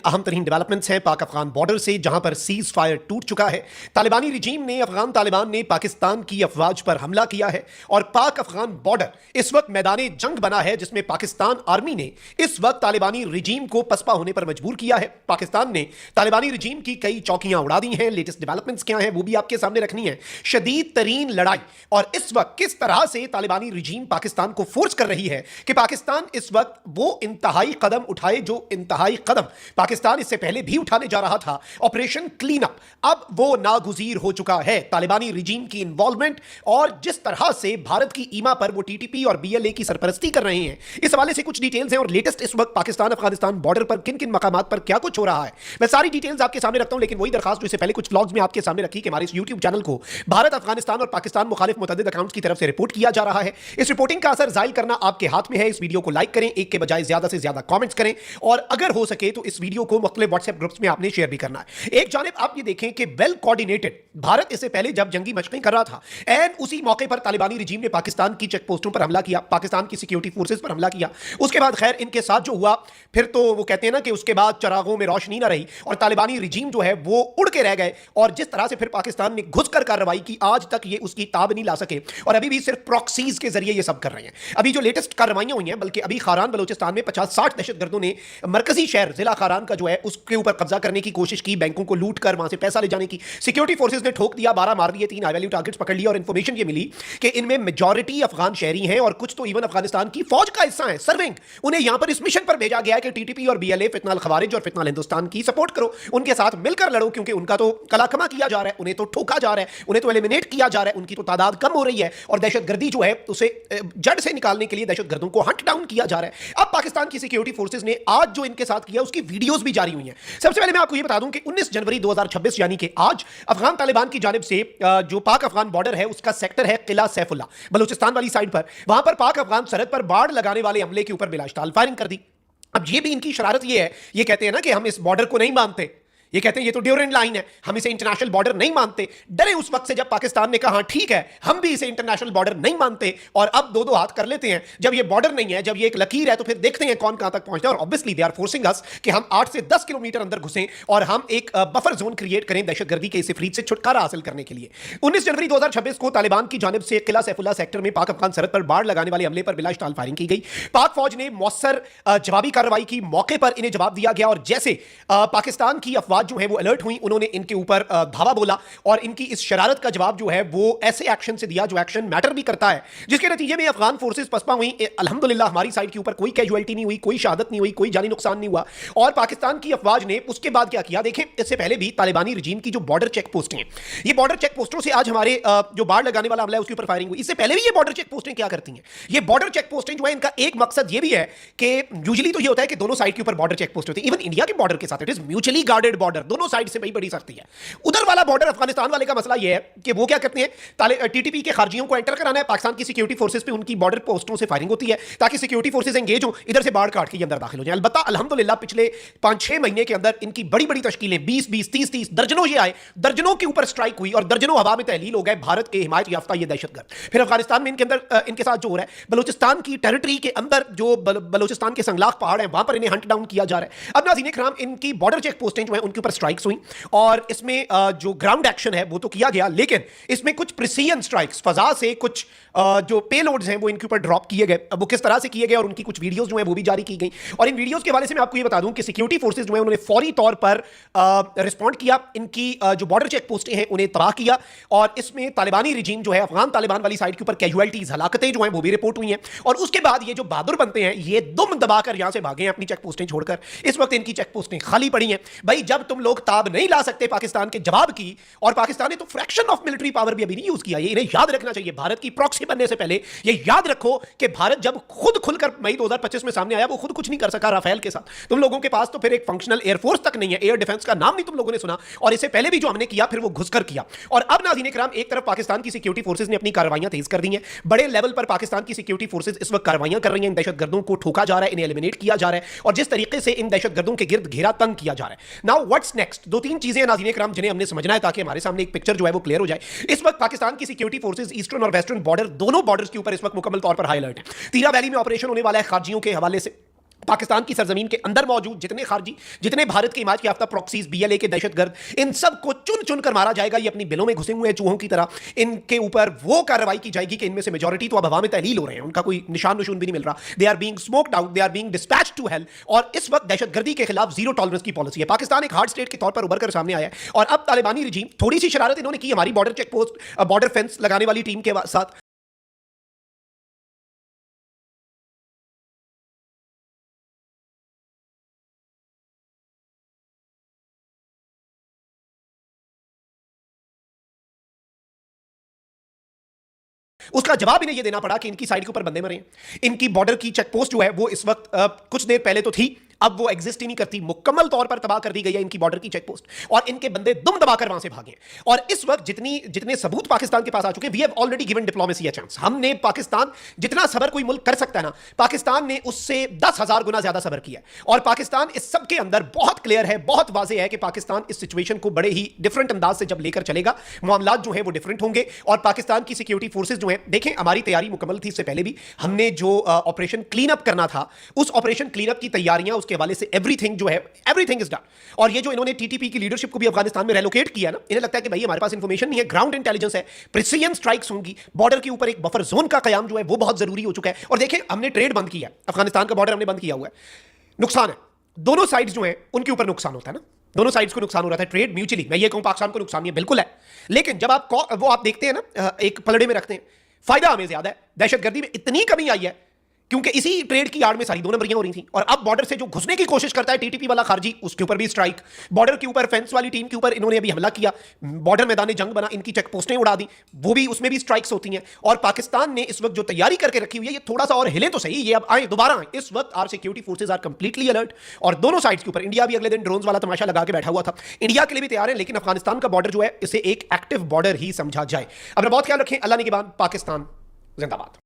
अहम तरीन डेवलपमेंट्स हैं पाक अफगान बॉर्डर से, जहां पर सीज फायर टूट चुका है। तालिबानी रिजीम ने, अफगान तालिबान ने पाकिस्तान की अफवाज पर हमला किया है और पाक अफगान बॉर्डर इस वक्त मैदान जंग बना है, जिसमें पाकिस्तान आर्मी ने इस वक्त तालिबानी रिजीम को पसपा होने पर मजबूर किया है। पाकिस्तान ने तालिबानी रिजीम की कई चौकियां उड़ा दी हैं। लेटेस्ट डेवलपमेंट्स क्या हैं वो भी आपके सामने रखनी है। शदीद तरीन लड़ाई और इस वक्त किस तरह से तालिबानी रिजीम पाकिस्तान को फोर्स कर रही है कि पाकिस्तान इस वक्त वो इंतहाई कदम उठाए जो इंतहाई कदम पाकिस्तान इससे पहले भी उठाने जा रहा था। ऑपरेशन क्लीन अप अब वो नागुजीर हो चुका है। तालिबानी रिजीम की इन्वॉल्वमेंट और जिस तरह से भारत की ईमा पर वो टीटीपी और बीएलए की सरपरस्ती कर रहे हैं, इस हवाले से कुछ डिटेल्स हैं और लेटेस्ट इस वक्त पाकिस्तान अफगानिस्तान बॉर्डर पर किन किन मकामात पर क्या कुछ हो रहा है, मैं सारी डिटेल्स आपके सामने रखता हूं। लेकिन वही दरखास्त जो इससे पहले कुछ व्लॉग्स में आपके सामने रखी कि हमारे इस यूट्यूब चैनल को भारत, अफगानिस्तान और पाकिस्तान मुखालिफ मुतअद्दिद अकाउंट्स की तरफ से रिपोर्ट किया जा रहा है। इस रिपोर्टिंग का असर जाहिर करना आपके हाथ में है। इस वीडियो को लाइक करें, एक के बजाय ज्यादा से ज्यादा कमेंट्स करें और अगर हो सके तो इस वीडियो को मुख्तलिफ व्हाट्सएप ग्रुप्स में आपने शेयर भी करना है। एक जानिब आप ये देखें कि वेल कोऑर्डिनेटेड भारत इससे पहले जब जंगी मशक़ें कर रहा था, एंड उसी मौके पर तालिबानी रिजीम ने पाकिस्तान की चेक पोस्टों पर हमला किया, पाकिस्तान की सिक्योरिटी फोर्सेस पर हमला किया। उसके बाद खैर इनके साथ जो हुआ, फिर तो वो कहते हैं ना कि उसके बाद चरागों में रोशनी ना रही और तालिबानी रिजीम जो है वो उड़ के रह गए। और जिस तरह से फिर पाकिस्तान ने घुसकर कार्रवाई की, आज तक ये उसकी ताब नहीं ला सके और अभी भी सिर्फ प्रॉक्सीज के जरिए ये सब कर रहे हैं। अभी जो लेटेस्ट कार्रवाइयां हुई हैं, बल्कि अभी खारान बलोचिस्तान में 50-60 दहशतगर्दों ने मरकजी शहर जिला खारान का जो है उसके ऊपर कब्जा करने की कोशिश की, बैंकों को लूट कर वहां से पैसा ले जाने की। सिक्योरिटी फोर्सेस ने ठोक दिया, 12 मार दिए, 3 हाई वैल्यू टारगेट्स पकड़ लिए और इंफॉर्मेशन ये मिली कि इनमें मेजॉरिटी अफगान शहरी हैं और कुछ तो इवन अफगानिस्तान की फौज का हिस्सा है, सर्विंग। उन्हें यहां पर इस मिशन पर भेजा गया है कि टीटीपी और बीएलए, फितनाल खवारिज और फितनाल हिंदुस्तान की सपोर्ट करो, उनके साथ मिलकर लड़ो, क्योंकि उनका तो कलाकमा किया जा रहा है, उन्हें तो ठोका जा रहा है, उन्हें तो एलिमिनेट किया जा रहा है, उनकी तो तादाद कम हो रही है और दहशतगर्दी जो है उसे जड़ से निकालने के लिए दहशतगर्दों को हंट डाउन किया जा रहा है। अब पाकिस्तान की सिक्योरिटी फोर्सेस ने आज जो इनके साथ किया उसकी वीडियोस भी जारी हुई हैं। सबसे पहले मैं आपको यह बता दूं कि 19 जनवरी 2026 यानी कि आज अफगान तालिबान की जानिब से जो पाक अफगान बॉर्डर है उसका सेक्टर है किला सैफुल्ला, बलूचिस्तान वाली साइड पर, वहां पर पाक अफगान सरहद पर बाड़ लगाने वाले हमले के ऊपर बिलाश्ताल फायरिंग कर दी। अब ये भी इनकी शरारत ये है, ये कहते हैं ना कि हम इस बॉर्डर को नहीं मानते, ये कहते हैं ये तो ड्यूरेंट लाइन है, हम इसे इंटरनेशनल बॉर्डर नहीं मानते। डरे उस वक्त से जब पाकिस्तान ने कहा ठीक है हम भी इसे इंटरनेशनल बॉर्डर नहीं मानते और अब दो दो हाथ कर लेते हैं। जब ये बॉर्डर नहीं है, जब ये एक लकीर है, तो फिर देखते हैं कौन कहां तक पहुंचता है। और ऑब्वियसली दे आर फोर्सिंग अस कि हम 8 से 10 किलोमीटर अंदर घुसें और हम एक बफर जोन क्रिएट करें दहशतगर्दी के इस इफरीत से छुटकारा हासिल करने के लिए। 19 जनवरी 2026 को तालिबान की जानिब से किला सैफुल्ला सेक्टर में पाक अफगान सरहद पर बाढ़ लगाने वाले हमले पर बिलाश्ताल फायरिंग की गई। पाक फौज ने मौसर जवाबी कार्रवाई की, मौके पर इन्हें जवाब दिया गया और जैसे पाकिस्तान की अफवाज जो है वो अलर्ट हुई, उन्होंने इनके ऊपर धावा बोला और इनकी इस शरारत का जवाब जो है वो ऐसे एक्शन से दिया जो एक्शन मैटर भी करता है, जिसके नतीजे में अफगान फोर्सेस पसपा हुई। अल्हम्दुलिल्लाह हमारी साइड के ऊपर कोई कैजुअलिटी नहीं हुई, कोई शहादत नहीं हुई, कोई जानी नुकसान नहीं हुआ। और पाकिस्तान की अफवाज ने उसके बाद क्या किया देखें, इससे पहले भी तालिबानी रिजीम की जो बॉर्डर चेक पोस्टें हैं, ये बॉर्डर चेक पोस्टों से आज हमारे जो बाढ़ लगाने वाला हमला है उसके ऊपर फायरिंग हुई। इससे पहले भी ये बॉर्डर चेक पोस्टें क्या करती हैं, ये बॉर्डर चेक पोस्टें जो है इनका एक मकसद ये भी है कि यूजुअली तो ये होता है कि दोनों साइड के ऊपर बॉर्डर चेक पोस्ट होती है। इवन इंडिया के बॉर्डर के साथ it is mutually guarded border, दोनों साइड से बड़ी सख्ती है। उधर वाला बॉर्डर अफगानिस्तान वाले का मसला यह है कि वो क्या करते हैं, टीटीपी के खारजियों को एंटर कराना है, पाकिस्तान की सिक्योरिटी फोर्सेस पे उनकी बॉर्डर पोस्टों से फायरिंग होती है ताकि सिक्योरिटी फोर्सेस एंगेज हो, इधर से बाढ़ काट के अंदर दाखिल हो जाए। अलबत्ता अल्हम्दुलिल्लाह पिछले 5-6 महीने के अंदर इनकी बड़ी बड़ी तश्कीलें 20-20, 30-30 दर्जनों ये आए, दर्जनों के ऊपर स्ट्राइक हुई और दर्जनों हवा में तहलील हो गए भारत के हिमायत याफ्ता ये दहशतगर्द। फिर अफगानिस्तान में इनके अंदर इनके साथ जो हो रहा है, बलूचिस्तान की टेरिटरी के अंदर जो बलूचिस्तान के संगलाख पहाड़ हैं वहां पर इन्हें हंट डाउन किया जा रहा है। अब नाज़रीन इकराम, इनकी बॉर्डर चेक पोस्टें जो हैं उनके ऊपर स्ट्राइक्स हुई और इसमें जो ग्राउंड एक्शन है वो तो किया गया, लेकिन इसमें कुछ प्रिसीजन स्ट्राइक्स फजा से कुछ जो पेलोड्स हैं वो इनके ऊपर ड्रॉप किए गए। अब वो किस तरह से किए गए और उनकी कुछ वीडियोस जो हैं वो भी जारी की गई। और इन वीडियोस के हवाले से मैं आपको ये बता दूं कि सिक्योरिटी फोर्सेस जो हैं उन्होंने फौरी तौर पर रिस्पॉन्ड किया, इनकी जो बॉर्डर चेक पोस्टें हैं उन्हें तबाह किया और इसमें तालिबानी रिजीम जो है अफगान तालिबान वाली साइड के ऊपर कैजुअलिटीज, हलाकतें जो हैं वो भी रिपोर्ट हुई हैं। और उसके बाद ये जो बहादुर बनते हैं ये दुम दबाकर यहां से भागे हैं अपनी चेक पोस्टें छोड़कर। इस वक्त इनकी चेक पोस्टें खाली पड़ी हैं। भाई जब तुम लोग ताब नहीं ला सकते पाकिस्तान के जवाब की, और पाकिस्तान ने तो फ्रैक्शन ऑफ मिलिट्री पावर भी अभी नहीं यूज किया, ये इन्हें याद रखना चाहिए। भारत की प्रॉक्सी बनने से पहले ये याद रखो कि भारत जब खुद खुलकर मई 2025 में सामने आया वो खुद कुछ नहीं कर सका राफेल के साथ। तुम लोगों के पास तो फिर एक फंक्शनल एयरफोर्स तक नहीं है, एयर डिफेंस का नाम नहीं तुम लोगों ने सुना। और इससे पहले भी जो हमने किया फिर वो घुसकर किया। और अब नाज़रीन इकराम, एक तरफ पाकिस्तान की सिक्योरिटी फोर्सेस ने अपनी कार्रवाइयां तेज कर दी हैं, बड़े लेवल पर पाकिस्तान की सिक्योरिटी फोर्सेस इस वक्त कार्रवाइयां कर रही हैं, इन दहशतगर्दों को ठोका जा रहा है, इन्हें एलिमिनेट किया जा रहा है और जिस तरीके से इन दहशतगर्दों के गिर्द घेरा तंग किया जा रहा है। नाउ व्हाट्स नेक्स्ट, 2-3 चीजें नाज़रीन इकराम जिन्हें हमने समझना है ताकि हमारे सामने एक पिक्चर जो है वो क्लियर हो जाए। इस वक्त पाकिस्तान की सिक्योरिटी फोर्सेस ईस्टर्न और वेस्टर्न बॉर्डर, दोनों बॉर्डर्स के ऊपर इस वक्त मुकम्मल तौर पर हाई अलर्ट है। तीरा वैली में ऑपरेशन होने वाला है खारजियों के हवाले से। पाकिस्तान की सरजमीन के अंदर मौजूद जितने खारजी, जितने भारत के हिमायत याफ्ता प्रॉक्सीज, बीएलए के दहशतगर्द, इन सब को चुन चुन कर मारा जाएगा। ये अपनी बिलों में घुसे हुए हैं चूहों की तरह। इनके ऊपर वो कार्रवाई की जाएगी कि इनमें से मेजॉरिटी तो अब हवा में तहलील हो रहे हैं, उनका कोई निशान नुशून भी नहीं मिल रहा। They are being smoked out, they are being dispatched to hell. और इस वक्त दहशतगर्दी के खिलाफ जीरो टॉलरेंस की पॉलिसी है। पाकिस्तान एक हार्ड स्टेट के तौर पर उभर कर सामने आया है और अब तालिबानी रिजीम थोड़ी सी शरारत इन्होंने की हमारी border check post, border fence लगाने वाली टीम के साथ। उसका जवाब इन्हें यह देना पड़ा कि इनकी साइड के ऊपर बंदे मरे हैं। इनकी बॉर्डर की चेक पोस्ट जो है वो इस वक्त कुछ देर पहले तो थी, अब वो एग्जिस्ट ही नहीं करती, मुकम्मल तौर पर तबाह कर दी गई है इनकी बॉर्डर की चेक पोस्ट और इनके बंदे दुम दबाकर वहां से भागे। और इस वक्त जितने सबूत पाकिस्तान के पास आ चुके हैं, we have already given diplomacy a chance. हमने पाकिस्तान जितना सबर कोई मुल्क कर सकता है ना, पाकिस्तान ने उससे 10,000 गुना ज्यादा सबर किया है। और पाकिस्तान इस सब के अंदर बहुत क्लियर है, बहुत वाज़ेह है कि पाकिस्तान इस सिचुएशन को बड़े ही डिफरेंट अंदाज से जब लेकर चलेगा, मामलात जो है वो डिफरेंट होंगे। और पाकिस्तान की सिक्योरिटी फोर्सेज जो है, देखें हमारी तैयारी मुकम्मल थी। इससे पहले भी हमने जो ऑपरेशन क्लीन अप करना था, उस ऑपरेशन क्लीन अप की तैयारियां, उसके हवाले से एवरीथिंग जो है, एवरीथिंग इज डन। और ये जो इन्होंने टीटीपी की लीडरशिप को भी अफगानिस्तान में रेलोकेट किया ना, इन्हें लगता है कि भाई हमारे पास इंफॉर्मेशन नहीं है, ग्राउंड इंटेलिजेंस है, प्रिसीजन स्ट्राइक्स होंगी, बॉर्डर के ऊपर एक बफर जोन का कयाम जो है वो बहुत जरूरी हो चुका है। और देखें हमने ट्रेड बंद किया, अफगानिस्तान का बॉर्डर हमने बंद किया हुआ है। नुकसान है, दोनों साइड्स जो है उनके ऊपर नुकसान होता है ना, दोनों साइड्स को नुकसान हो रहा था। ट्रेड म्यूचुअली, मैं ये कहूं पाकिस्तान को नुकसान नहीं है, बिल्कुल है। लेकिन जब आप देखते हैं ना, एक पलड़े में रखते हैं, फायदा हमें ज्यादा है। दहशतगर्दी में इतनी कमी आई है क्योंकि इसी ट्रेड की आड़ में सारी 2 नंबरियां हो रही थी। और अब बॉर्डर से जो घुसने की कोशिश करता है टीटीपी वाला खारजी, उसके ऊपर भी स्ट्राइक। बॉर्डर के ऊपर फेंस वाली टीम के ऊपर इन्होंने अभी हमला किया, बॉर्डर मैदान जंग बना, इनकी चेक पोस्टें उड़ा दी, वो भी, उसमें भी स्ट्राइक्स होती हैं। और पाकिस्तान ने इस वक्त जो तैयारी करके रखी हुई है, ये थोड़ा सा और हिले तो सही, ये अब आए, दोबारा आए। इस वक्त our security forces are completely alert और दोनों साइड्स के ऊपर। इंडिया भी अगले दिन ड्रोन्स वाला तमाशा लगा के बैठा हुआ था, इंडिया के लिए भी तैयार है। लेकिन अफगानिस्तान का बॉर्डर जो है, इसे एक एक्टिव बॉर्डर ही समझा जाए। अब बहुत ख्याल रखें। अल्लाह निगहबान, पाकिस्तान जिंदाबाद।